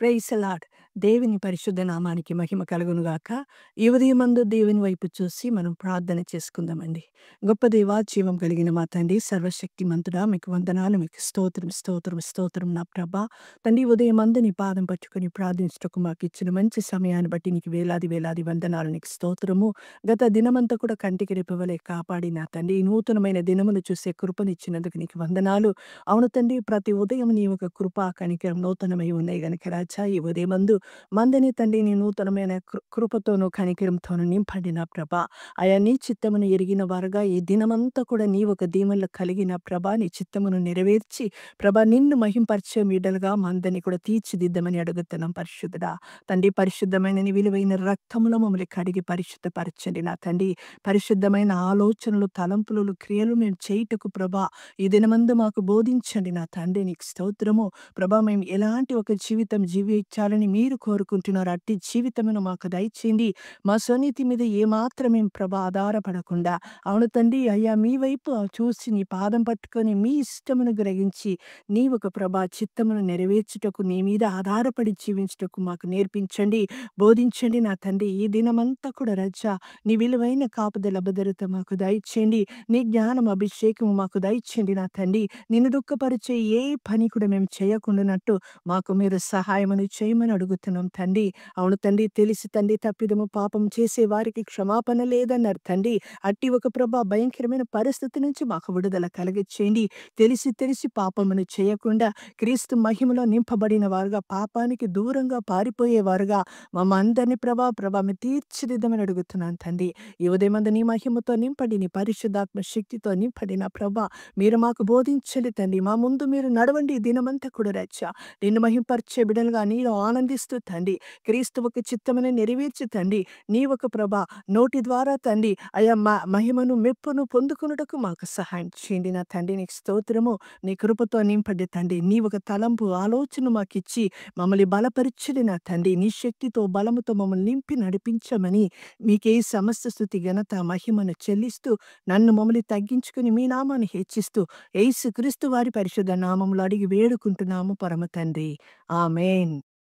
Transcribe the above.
Praise lord. దేవుని పరిశుద్ధ నామానికి మహిమ కలుగును గాక. ఈ ఉదయమందు దేవుని వైపు చూసి మనం ప్రార్థన చేసుకుందామండి. గొప్ప దేవా, జీవం కలిగిన మా తండ్రి, సర్వశక్తిమంతుడా, మీకు వందనాలు, మీకు స్తోత్రం, స్తోత్రం, స్తోత్రం నా ప్రభా. తండ్రి, ఉదయమందు నీ పాదం పట్టుకొని ప్రార్థించుటకు మాకిచ్చిన మంచి సమయాన్ని బట్టి నీకు వేలాది వేలాది వందనాలు, నీకు స్తోత్రము. గత దినమంతా కూడా కంటికి రెప్పవలే కాపాడి నా తండ్రి, ఈ నూతనమైన దినములు చూసే కృపనిచ్చినందుకు నీకు వందనాలు. అవును తండ్రి, ప్రతి ఉదయం నీ ఒక కృప, కనికరం నూతనమై ఉన్నాయి గనుక రాజా, ఈ ఉదయమందు మందిని తండ్రి నీ నూతనమైన కృపతోను, కనికరంతోను నింపండి నా ప్రభా. అయా, నీ చిత్తమును ఎరిగిన వారుగా ఈ దినమంతా కూడా నీ ఒక దీవెనలు కలిగిన ప్రభా, నీ చిత్తమును నెరవేర్చి ప్రభా, నిన్ను మహింపరిచే బిడ్డలుగా మందని కూడా తీర్చిదిద్దమని అడుగుతున్నాం పరిశుద్ధుడా. తండ్రి, పరిశుద్ధమైన నీ విలువైన రక్తములో మమ్మల్ని కడిగి పరిశుద్ధపరచండి నా తండ్రి. పరిశుద్ధమైన ఆలోచనలు, తలంపులు, క్రియలు మేము చేయుటకు ప్రభా ఈ దినమందు మాకు బోధించండి నా తండ్రి. నీకు స్తోత్రము ప్రభా. మేము ఎలాంటి ఒక జీవితం జీవించాలని మీరు కోరుకుంటున్నారు, అట్టి జీవితమును మాకు దయచేయండి. మా స్వనీతి మీద ఏమాత్రం మేము ప్రభా ఆధారపడకుండా, అవును తండ్రి అయ్యా, మీ వైపు చూసి నీ పాదం పట్టుకొని మీ ఇష్టమును గ్రహించి నీ ఒక ప్రభా చిత్తమును నెరవేర్చుటకు, నీ మీద ఆధారపడి జీవించుటకు మాకు నేర్పించండి, బోధించండి నా తండ్రి. ఈ దినమంతా కూడా రజా నీ విలువైన కాపుదల భద్రత మాకు దయచేయండి. నీ జ్ఞానం, అభిషేకము మాకు దయచేయండి నా తండ్రి. నిన్ను దుఃఖపరిచే ఏ పని కూడా మేము చేయకుండానట్టు మాకు మీరు సహాయమును చేయమని అడుగుతున్నాం తండ్రి. అవును తండ్రి, తెలిసి తండ్రి తప్పిదము పాపం చేసే వారికి క్షమాపణ లేదన్నారు తండ్రి. అట్టి ఒక ప్రభా భయంకరమైన పరిస్థితి నుంచి మాకు విడుదల కలిగచేయండి. తెలిసి పాపమును చేయకుండా క్రీస్తు మహిమలో నింపబడిన వారుగా, పాపానికి దూరంగా పారిపోయేవారుగా మమ్మందరినీ మీరు తీర్చిదిద్దమని అడుగుతున్నాను తండ్రి. ఈ ఉదయమందు నీ మహిమతో నింపండి, నీ పరిశుద్ధాత్మ శక్తితో నింపండి నా ప్రభా. మీరు మాకు బోధించండి తండ్రి. మా ముందు మీరు నడవండి ఈ దినమంతా కూడా రచ్చా. నిన్ను మహింపరిచే బిడ్డలుగా నీలో ఆనందిస్తూ తండ్రి, క్రీస్తు ఒక చిత్తమును నెరవేర్చి తండ్రి, నీ ఒక ప్రభా నోటి ద్వారా తండ్రి అయా మహిమను, మెప్పును పొందుకొనుటకు మాకు సహాయం చేయండి నా తండ్రి. నీకు స్తోత్రము. నీ కృపతో నింపండి తండ్రి. నీ ఒక తలంపు, ఆలోచన మాకిచ్చి మమ్మల్ని బలపరచండి నా తండ్రి. నీ శక్తితో, బలముతో మమ్మల్ని నింపి నడిపించమని మీకే సమస్త స్తుతి, ఘనత, మహిమను చెల్లిస్తూ మమ్మల్ని తగ్గించుకుని మీ నామాన్ని హెచ్చిస్తూ యేసుక్రీస్తు వారి పరిశుద్ధ నామములో అడిగి వేడుకుంటున్నాము పరమ తండ్రి. ఆమేన్.